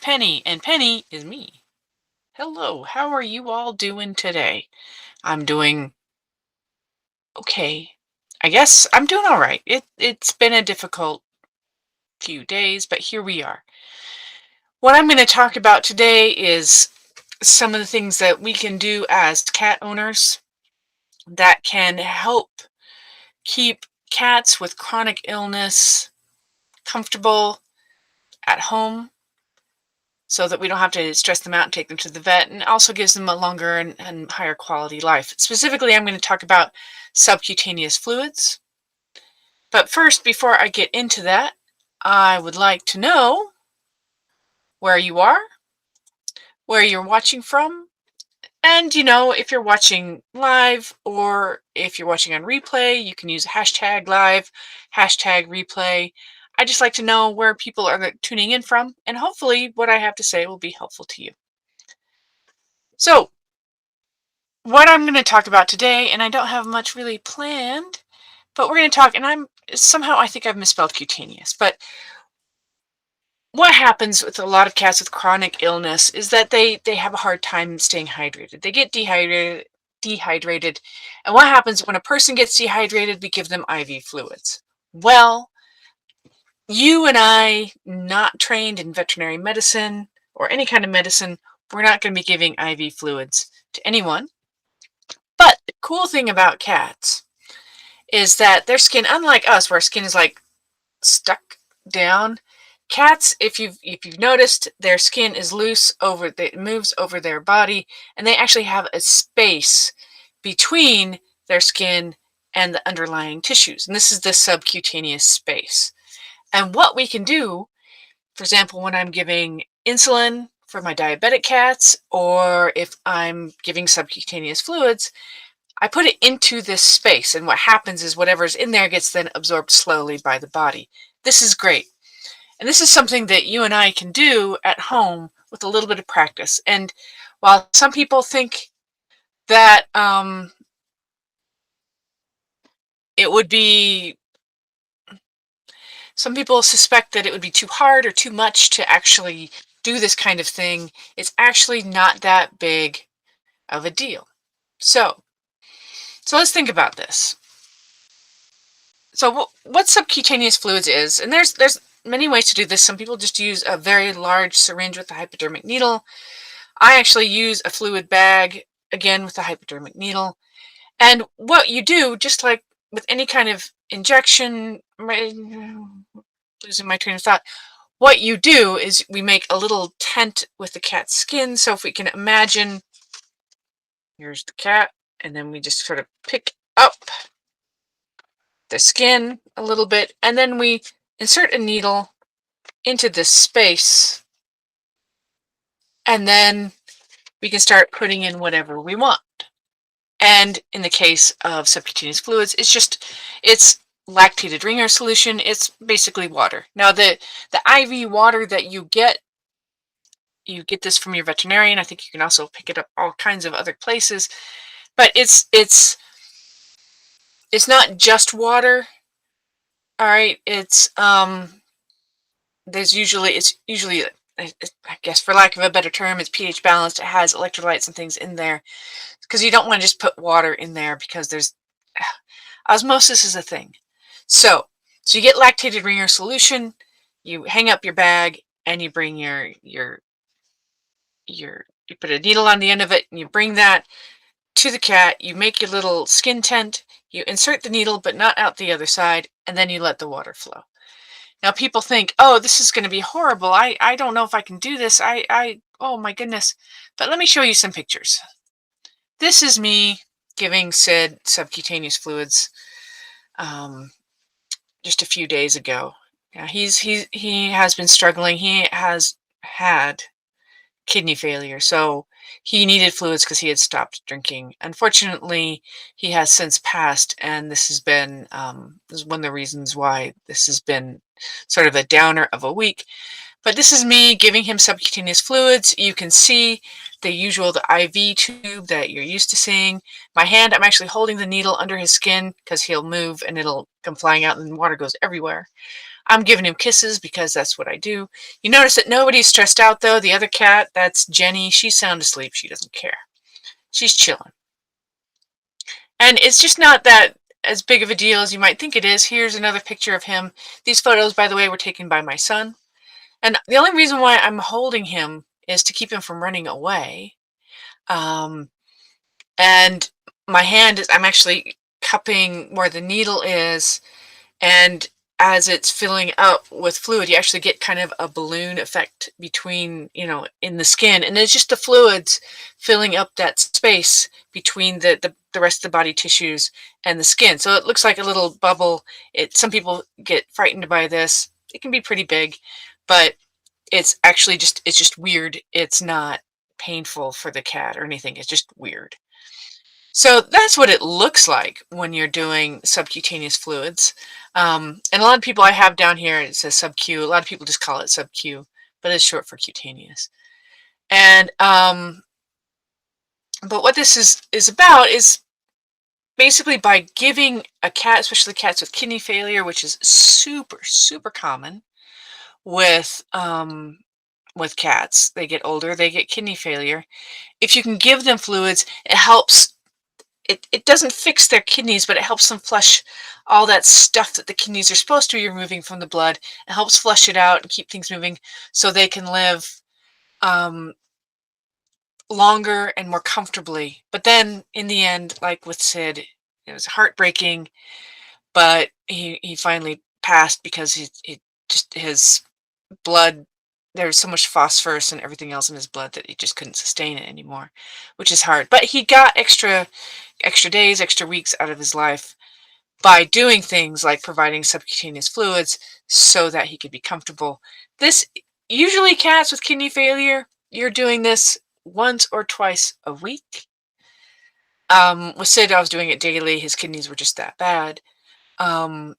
Penny, and Penny is me. Hello, how are you all doing today? I'm doing okay. I guess I'm doing all right. It's been a difficult few days, but here we are. What I'm going to talk about today is some of the things that we can do as cat owners that can help keep cats with chronic illness comfortable at home so that we don't have to stress them out and take them to the vet, and also gives them a longer and higher quality life. Specifically, I'm going to talk about subcutaneous fluids. But first, before I get into that, I would like to know where you are, where you're watching from, and if you're watching live or if you're watching on replay, you can use hashtag live, hashtag replay. I just like to know where people are tuning in from, and hopefully what I have to say will be helpful to you. So, what I'm going to talk about today, and I don't have much really planned, but we're going to talk, and I think I've misspelled cutaneous, but what happens with a lot of cats with chronic illness is that they have a hard time staying hydrated. They get dehydrated, and what happens when a person gets dehydrated, we give them IV fluids. Well, you and I, not trained in veterinary medicine or any kind of medicine, we're not going to be giving IV fluids to anyone. But the cool thing about cats is that their skin, unlike us, where our skin is like stuck down, cats, if you've noticed, their skin is loose it moves over their body, and they actually have a space between their skin and the underlying tissues. And this is the subcutaneous space. And what we can do, for example, when I'm giving insulin for my diabetic cats, or if I'm giving subcutaneous fluids, I put it into this space, and what happens is whatever's in there gets then absorbed slowly by the body. This is great. And this is something that you and I can do at home with a little bit of practice. And while some people think that it would be, some people suspect that it would be too hard or too much to actually do this kind of thing, it's actually not that big of a deal. So let's think about this. So what subcutaneous fluids is, and there's many ways to do this. Some people just use a very large syringe with a hypodermic needle. I actually use a fluid bag, again with a hypodermic needle. And what you do, just like with any kind of injection, losing my train of thought, what you do is we make a little tent with the cat's skin. So if we can imagine, here's the cat, and then we just sort of pick up the skin a little bit, and then we insert a needle into this space, and then we can start putting in whatever we want. And in the case of subcutaneous fluids, it's lactated ringer solution. It's basically water. Now the IV water that you get this from your veterinarian. I think you can also pick it up all kinds of other places, but it's not just water. All right, it's usually, I guess for lack of a better term, it's pH balanced. It has electrolytes and things in there, because you don't want to just put water in there, because there's osmosis is a thing. So you get lactated ringer solution, you hang up your bag, and you bring you put a needle on the end of it, and you bring that to the cat. You make your little skin tent, you insert the needle but not out the other side, and then you let the water flow. Now people think, oh, this is going to be horrible. I don't know if I can do this. Oh my goodness. But let me show you some pictures. This is me giving Sid subcutaneous fluids just a few days ago. Yeah, he has been struggling. He has had kidney failure, so he needed fluids because he had stopped drinking. Unfortunately, he has since passed, and this has been this is one of the reasons why this has been sort of a downer of a week. But this is me giving him subcutaneous fluids. You can see the IV tube that you're used to seeing. My hand, I'm actually holding the needle under his skin because he'll move and it'll come flying out and water goes everywhere. I'm giving him kisses because that's what I do. You notice that nobody's stressed out, though. The other cat, that's Jenny, she's sound asleep. She doesn't care. She's chilling. And it's just not that as big of a deal as you might think it is. Here's another picture of him. These photos, by the way, were taken by my son. And the only reason why I'm holding him is to keep him from running away. Um, and my hand is, I'm actually cupping where the needle is, and as it's filling up with fluid, you actually get kind of a balloon effect between, in the skin, and it's just the fluids filling up that space between the rest of the body tissues and the skin. So it looks like a little bubble. Some people get frightened by this. It can be pretty big, but it's actually it's just weird. It's not painful for the cat or anything. It's just weird. So that's what it looks like when you're doing subcutaneous fluids. And a lot of people I have down here, it says sub-Q. A lot of people just call it sub-Q, but it's short for cutaneous. And but what this is about is basically by giving a cat, especially cats with kidney failure, which is super, super common with cats. They get older, they get kidney failure. If you can give them fluids, it helps. It doesn't fix their kidneys, but it helps them flush all that stuff that the kidneys are supposed to be removing from the blood. It helps flush it out and keep things moving so they can live longer and more comfortably. But then in the end, like with Sid, it was heartbreaking, but he finally passed because his blood, there's so much phosphorus and everything else in his blood that he just couldn't sustain it anymore, which is hard. But he got extra days, extra weeks out of his life by doing things like providing subcutaneous fluids so that he could be comfortable. This, usually cats with kidney failure, you're doing this once or twice a week. With Sid, I was doing it daily. His kidneys were just that bad. But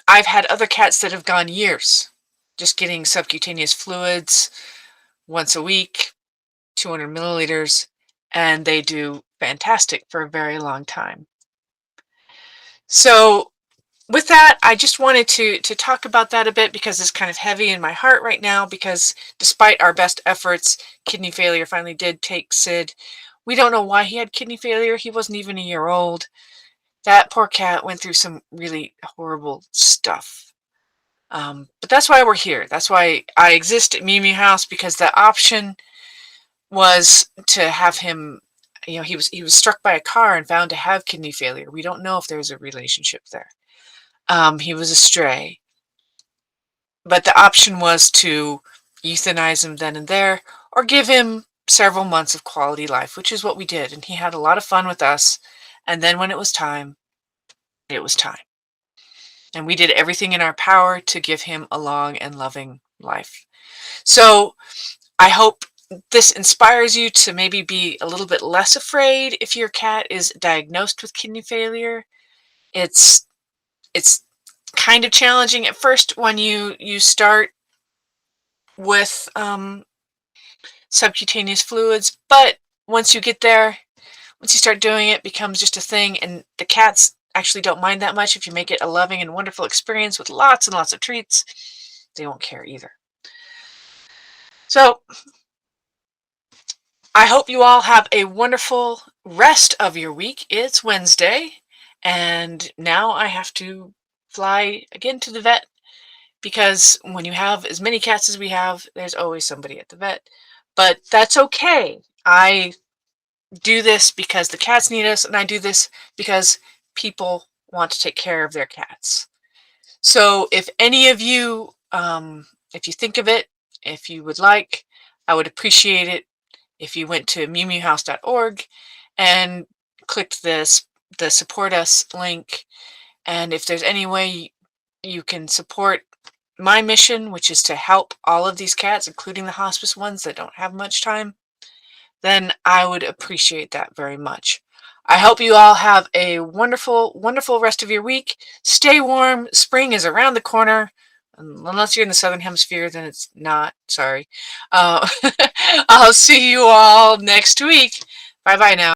I've had other cats that have gone years just getting subcutaneous fluids once a week, 200 milliliters, and they do fantastic for a very long time. So with that, I just wanted to talk about that a bit because it's kind of heavy in my heart right now, because despite our best efforts, kidney failure finally did take Sid. We don't know why he had kidney failure. He wasn't even a year old. That poor cat went through some really horrible stuff. But that's why we're here. That's why I exist at Mew Mew House, because the option was to have him, he was struck by a car and found to have kidney failure. We don't know if there's a relationship there. He was a stray. But the option was to euthanize him then and there, or give him several months of quality life, which is what we did. And he had a lot of fun with us. And then when it was time, it was time. And we did everything in our power to give him a long and loving life. So I hope this inspires you to maybe be a little bit less afraid if your cat is diagnosed with kidney failure. It's kind of challenging at first when you start with subcutaneous fluids, but once you get there, once you start doing it, becomes just a thing, and the cats actually don't mind that much. If you make it a loving and wonderful experience with lots and lots of treats, they won't care either. So I hope you all have a wonderful rest of your week. It's Wednesday, and now I have to fly again to the vet, because when you have as many cats as we have, there's always somebody at the vet. But that's okay. I do this because the cats need us, and I do this because people want to take care of their cats. So if any of you, if you think of it, if you would like, I would appreciate it if you went to mewmewhouse.org and clicked the support us link. And if there's any way you can support my mission, which is to help all of these cats, including the hospice ones that don't have much time, then I would appreciate that very much. I hope you all have a wonderful, wonderful rest of your week. Stay warm. Spring is around the corner. Unless you're in the Southern Hemisphere, then it's not. Sorry. I'll see you all next week. Bye-bye now.